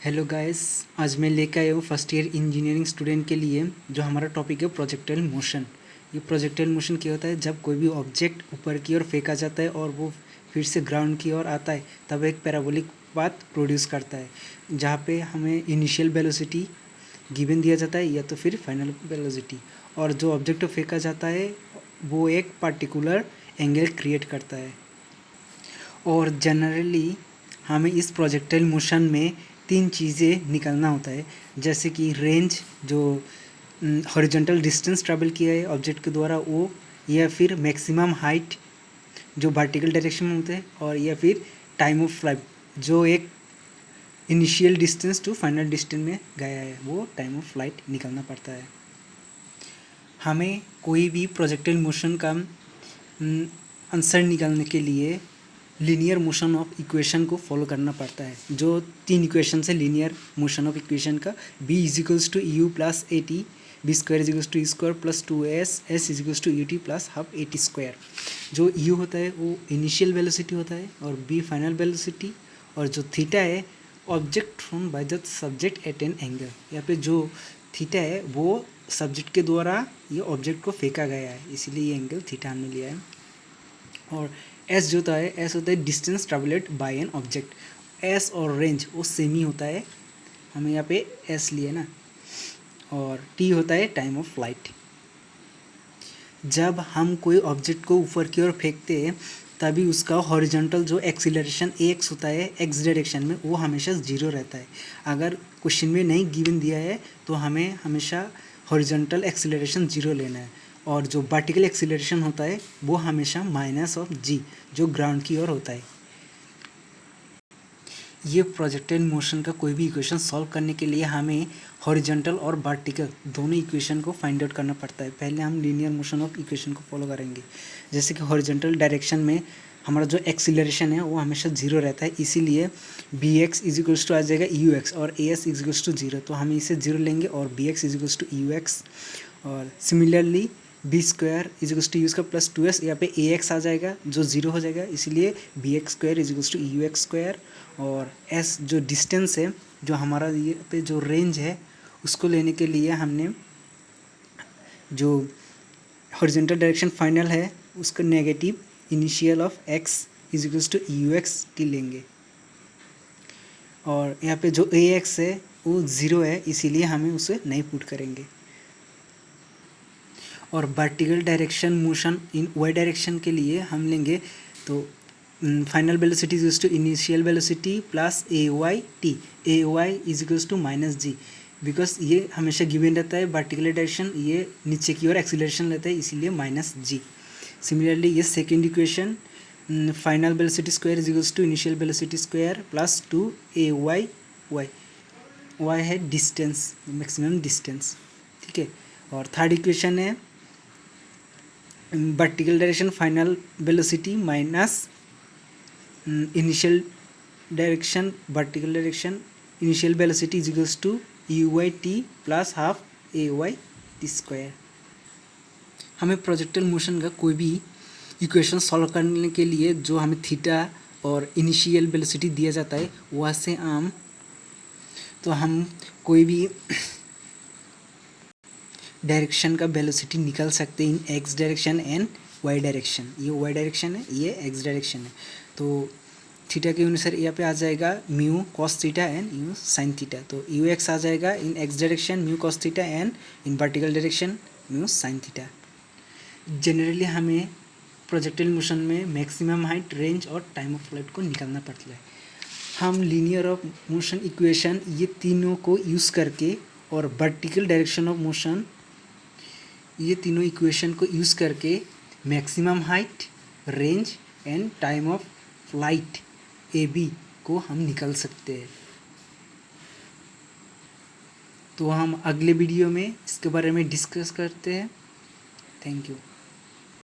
Hello guys, आज मैं लेकर आया हूँ फर्स्ट ईयर इंजीनियरिंग स्टूडेंट के लिए जो हमारा टॉपिक है प्रोजेक्टाइल मोशन। ये प्रोजेक्टाइल मोशन क्या होता है? जब कोई भी ऑब्जेक्ट ऊपर की ओर फेंका जाता है और वो फिर से ग्राउंड की ओर आता है तब एक पैराबोलिक पाथ प्रोड्यूस करता है, जहाँ पे हमें इनिशियल वेलोसिटी गिवन दिया जाता है या तो फिर फाइनल वेलोसिटी, और जो ऑब्जेक्ट फेंका जाता है वो एक पार्टिकुलर एंगल क्रिएट करता है। और जनरली हमें इस प्रोजेक्टाइल मोशन में तीन चीज़ें निकालना होता है, जैसे कि रेंज, जो हॉरिजॉन्टल डिस्टेंस ट्रैवल किया है ऑब्जेक्ट के द्वारा वो, या फिर मैक्सिमम हाइट जो वर्टिकल डायरेक्शन में होते हैं, और या फिर टाइम ऑफ फ्लाइट जो एक initial distance to final distance में गया है, वो टाइम ऑफ फ्लाइट निकालना पड़ता है। हमें कोई भी प्रोजेक्टाइल मोशन का आंसर निकालने के लिए लीनियर मोशन ऑफ इक्वेशन को फॉलो करना पड़ता है, जो तीन इक्वेशन है लीनियर मोशन ऑफ इक्वेशन का। b equals to u plus a t, b square equals to e square plus 2s, s equals to u t plus half a t square. जो u होता है वो initial velocity होता है, और b final velocity, और जो theta है object from by the subject at an angle. यहाँ पे जो थीटा है वो सब्जेक्ट के द्वारा ये ऑब्जेक्ट को फेंका गया है, इसीलिए ये एंगल थीटा हमने लिया है। और एस जो होता है, एस होता है distance travelled by an object. S और रेंज वो सेम ही होता है, हमें यहाँ पे एस लिए ना। और टी होता है टाइम ऑफ फ्लाइट। जब हम कोई ऑब्जेक्ट को ऊपर की ओर फेंकते हैं तभी उसका हॉरिजॉन्टल जो एक्सीलरेशन एक्स होता है एक्स डायरेक्शन में, वो हमेशा ज़ीरो रहता है। अगर क्वेश्चन में नहीं गिवन दिया है तो हमें हमेशा हॉरिजॉन्टल एक्सीलरेशन ज़ीरो लेना है, और जो वर्टिकल एक्सीलरेशन होता है वो हमेशा माइनस ऑफ जी जो ग्राउंड की ओर होता है। ये प्रोजेक्टाइल मोशन का कोई भी इक्वेशन सॉल्व करने के लिए हमें हॉरिजॉन्टल और वर्टिकल दोनों इक्वेशन को फाइंड आउट करना पड़ता है। पहले हम लीनियर मोशन ऑफ इक्वेशन को फॉलो करेंगे। जैसे कि हॉरिजॉन्टल डायरेक्शन में हमारा जो एक्सीलरेशन है वो हमेशा जीरो रहता है, इसीलिए बी एक्स इजिकल्स टू आ जाएगा यू एक्स, और a s equals to zero, तो हम इसे जीरो लेंगे, और b x equals to u x. और similarly b square equals to u square plus 2s, यहाँ पे ए एक्स आ जाएगा जो जीरो हो जाएगा, इसीलिए b x square equals to u x square. और एस जो डिस्टेंस है, जो हमारा ये पे जो रेंज है, उसको लेने के लिए हमने जो हॉरिजॉन्टल डायरेक्शन फाइनल है उसका negative initial of x equals to u x t लेंगे। और यहाँ पे जो ए एक्स है वो ज़ीरो है, इसीलिए हमें उसे नहीं पुट करेंगे। और vertical direction motion in y direction के लिए हम लेंगे तो final velocity is to initial velocity plus a y t, a y is equals to minus g, because ये हमेशा गिवन रहता है वर्टिकल डायरेक्शन, ये नीचे की ओर एक्सीलरेशन लेता है, इसीलिए माइनस जी। सिमिलरली ये second equation, final velocity square is equals to initial velocity square plus 2 y, y है डिस्टेंस, मैक्सिमम डिस्टेंस, ठीक है। और थर्ड इक्वेशन है vertical direction final velocity minus initial direction vertical direction initial velocity is equals to u y t plus half a y t square. हमें projectile motion का कोई भी equation solve करने के लिए जो हमें थीटा और इनिशियल वेलोसिटी दिया जाता है वहाँ से तो हम कोई भी डायरेक्शन का वेलोसिटी निकाल सकते हैं in x direction and y direction. ये वाई डायरेक्शन है, ये एक्स डायरेक्शन है, तो थीटा के अनुसार यहाँ पे आ जाएगा mu cos theta and u sine theta, तो यू एक्स आ जाएगा in x direction mu cos theta and in vertical direction mu sine theta. Generally हमें प्रोजेक्टाइल मोशन में मैक्सिमम हाइट, रेंज और टाइम ऑफ फ्लाइट को निकालना पड़ता है। हम लीनियर ऑफ मोशन इक्वेशन ये तीनों को यूज़ करके और वर्टिकल डायरेक्शन ऑफ मोशन ये तीनों इक्वेशन को यूज़ करके maximum height, range and time of flight a b को हम निकाल सकते हैं। तो हम अगले वीडियो में इसके बारे में डिस्कस करते हैं। Thank you.